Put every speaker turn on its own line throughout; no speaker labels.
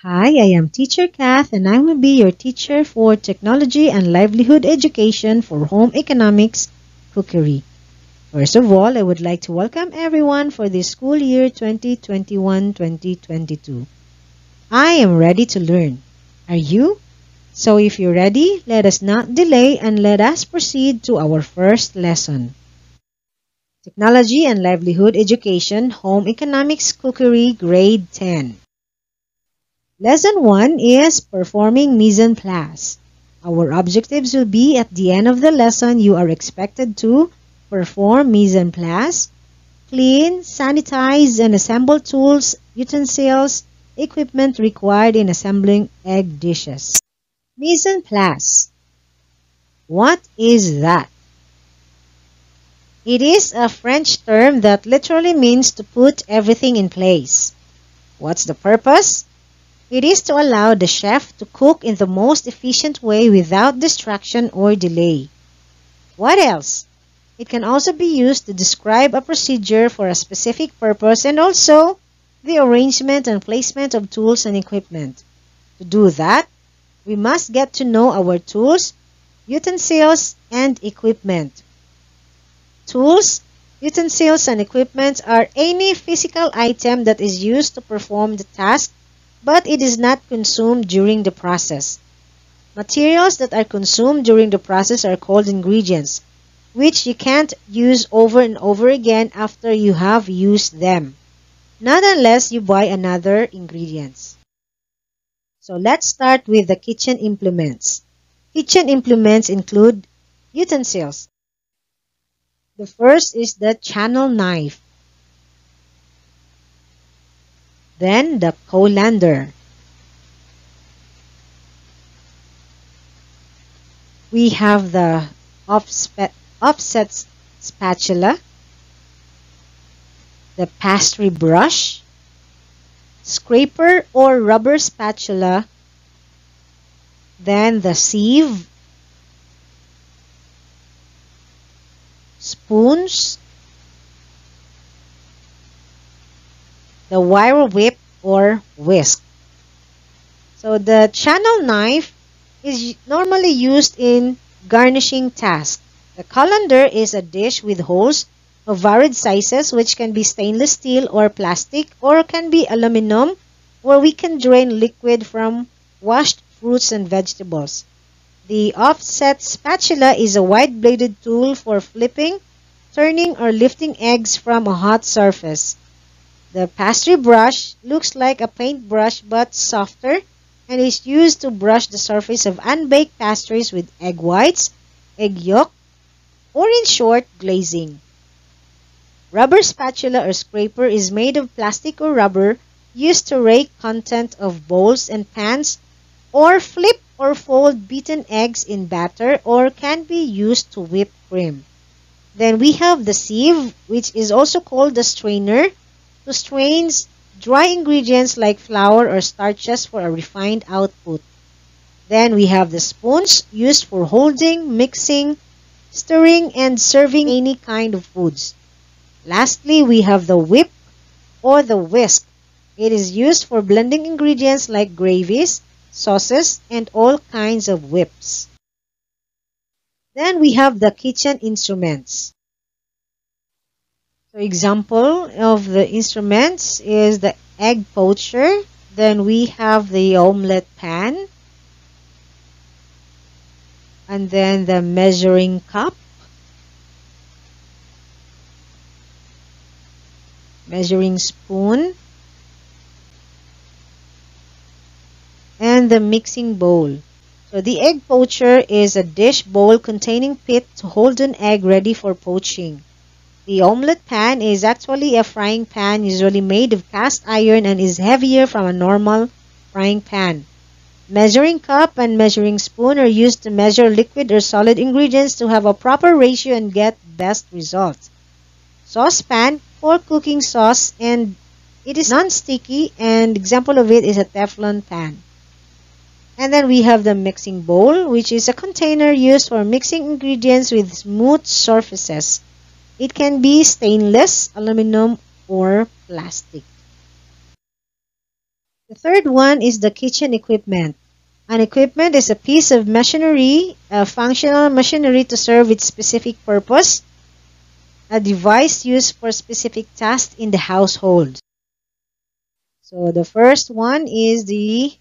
Hi, I am Teacher Kath and I will be your teacher for Technology and Livelihood Education for Home Economics Cookery. First of all, I would like to welcome everyone for the school year 2021-2022. I am ready to learn. Are you? So if you're ready, let us not delay and let us proceed to our first lesson. Technology and Livelihood Education Home Economics Cookery Grade 10. Lesson 1 is performing mise en place. Our objectives will be at the end of the lesson you are expected to perform mise en place, clean, sanitize, and assemble tools, utensils, equipment required in assembling egg dishes. Mise en place. What is that? It is a French term that literally means to put everything in place. What's the purpose? It is to allow the chef to cook in the most efficient way without distraction or delay. What else? It can also be used to describe a procedure for a specific purpose and also the arrangement and placement of tools and equipment. To do that, we must get to know our tools, utensils, and equipment. Tools, utensils, and equipment are any physical item that is used to perform the task, but it is not consumed during the process. Materials that are consumed during the process are called ingredients, which you can't use over and over again after you have used them, not unless you buy another ingredients. So let's start with the kitchen implements. Kitchen implements include utensils. The first is the channel knife. Then the colander. We have the offset spatula, the pastry brush, scraper or rubber spatula, then the sieve, spoons, the wire whip or whisk. So the channel knife is normally used in garnishing tasks. The colander is a dish with holes of varied sizes which can be stainless steel or plastic or can be aluminum where we can drain liquid from washed fruits and vegetables. The offset spatula is a wide-bladed tool for flipping, turning, or lifting eggs from a hot surface. The pastry brush looks like a paintbrush but softer and is used to brush the surface of unbaked pastries with egg whites, egg yolk, or in short, glazing. Rubber spatula or scraper is made of plastic or rubber used to rake content of bowls and pans or flip or fold beaten eggs in batter or can be used to whip cream. Then we have the sieve, which is also called the strainer, to strain dry ingredients like flour or starches for a refined output. Then we have the spoons used for holding, mixing, stirring, and serving any kind of foods. Lastly, we have the whip or the whisk. It is used for blending ingredients like gravies, sauces, and all kinds of whips. Then we have the kitchen instruments. So example of the instruments is the egg poacher. Then we have the omelette pan. And then the measuring cup. Measuring spoon. And the mixing bowl. So the egg poacher is a dish bowl containing pit to hold an egg ready for poaching. The omelette pan is actually a frying pan usually made of cast iron and is heavier from a normal frying pan. Measuring cup and measuring spoon are used to measure liquid or solid ingredients to have a proper ratio and get best results. Saucepan for cooking sauce, and it is non-sticky, and example of it is a Teflon pan. And then we have the mixing bowl, which is a container used for mixing ingredients with smooth surfaces. It can be stainless, aluminum, or plastic. The third one is the kitchen equipment. An equipment is a piece of machinery, a functional machinery to serve its specific purpose, a device used for specific tasks in the household. So the first one is the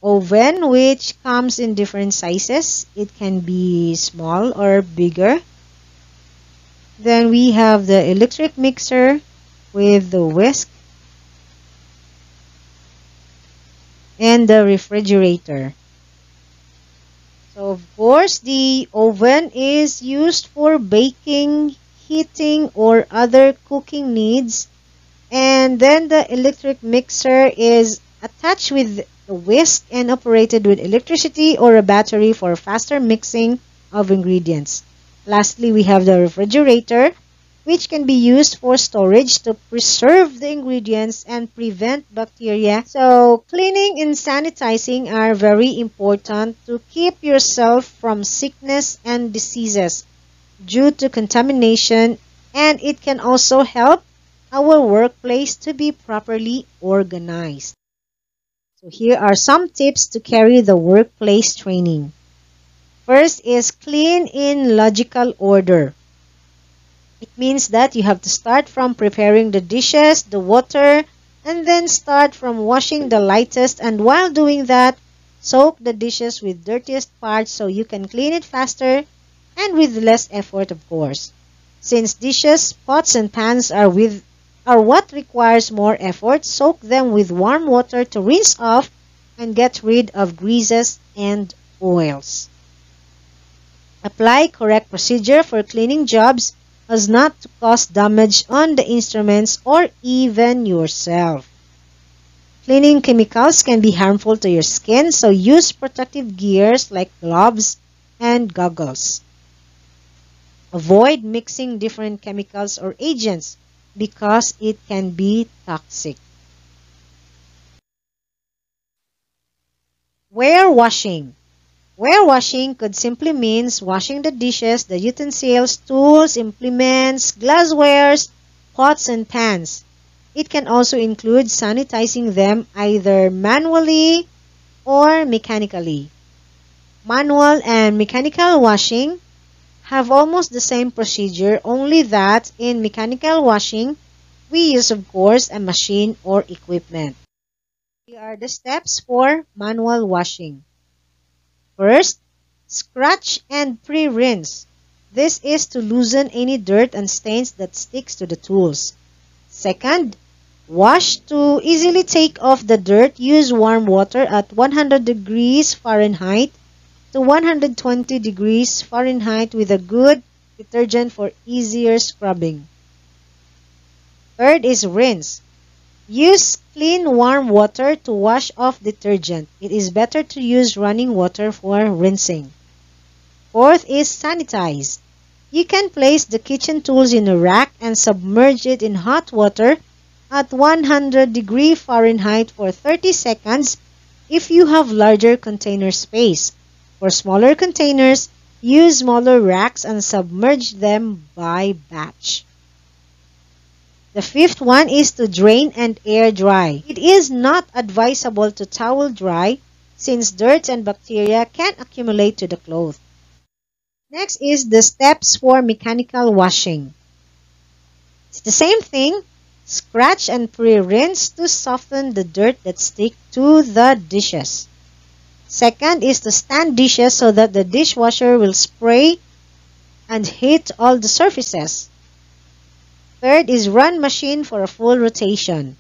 oven, which comes in different sizes. It can be small or bigger. Then we have the electric mixer with the whisk and the refrigerator. So of course the oven is used for baking, heating, or other cooking needs. And then the electric mixer is attached with a whisk and operated with electricity or a battery for faster mixing of ingredients. Lastly, we have the refrigerator, which can be used for storage to preserve the ingredients and prevent bacteria. So cleaning and sanitizing are very important to keep yourself from sickness and diseases due to contamination, and it can also help our workplace to be properly organized. So here are some tips to carry the workplace training. First is clean in logical order. It means that you have to start from preparing the dishes, the water, and then start from washing the lightest, and while doing that, soak the dishes with dirtiest parts so you can clean it faster and with less effort, of course. Since dishes, pots, and pans are what requires more effort, soak them with warm water to rinse off and get rid of greases and oils. Apply correct procedure for cleaning jobs as not to cause damage on the instruments or even yourself. Cleaning chemicals can be harmful to your skin, so use protective gears like gloves and goggles. Avoid mixing different chemicals or agents because it can be toxic. Ware washing. Ware washing could simply mean washing the dishes, the utensils, tools, implements, glasswares, pots, and pans. It can also include sanitizing them either manually or mechanically. Manual and mechanical washing have almost the same procedure, only that in mechanical washing, we use, of course, a machine or equipment. Here are the steps for manual washing. First, scratch and pre-rinse. This is to loosen any dirt and stains that sticks to the tools. Second, wash. To easily take off the dirt, use warm water at 100 degrees Fahrenheit to 120 degrees Fahrenheit with a good detergent for easier scrubbing. Third is rinse. Use clean warm water to wash off detergent. It is better to use running water for rinsing. Fourth is sanitize. You can place the kitchen tools in a rack and submerge it in hot water at 100 degrees Fahrenheit for 30 seconds if you have larger container space. For smaller containers, use smaller racks and submerge them by batch. The fifth one is to drain and air dry. It is not advisable to towel dry since dirt and bacteria can accumulate to the cloth. Next is the steps for mechanical washing. It's the same thing. Scratch and pre-rinse to soften the dirt that sticks to the dishes. Second is to stand dishes so that the dishwasher will spray and hit all the surfaces. Third is run machine for a full rotation.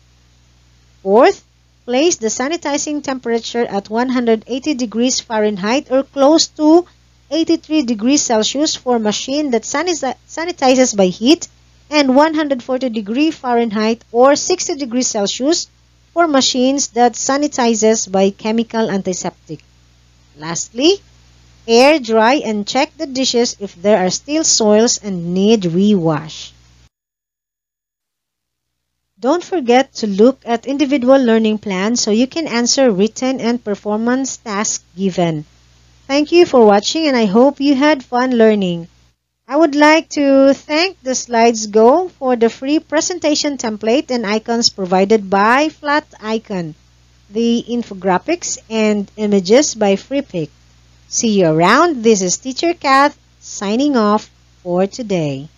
Fourth, place the sanitizing temperature at 180 degrees Fahrenheit or close to 83 degrees Celsius for machine that sanitizes by heat, and 140 degrees Fahrenheit or 60 degrees Celsius for machines that sanitizes by chemical antiseptic. Lastly, air dry and check the dishes if there are still soils and need rewash. Don't forget to look at individual learning plans so you can answer written and performance tasks given. Thank you for watching and I hope you had fun learning. I would like to thank the Slides Go for the free presentation template and icons provided by Flat Icon. the infographics and images by FreePic. See you around. This is Teacher Kath signing off for today.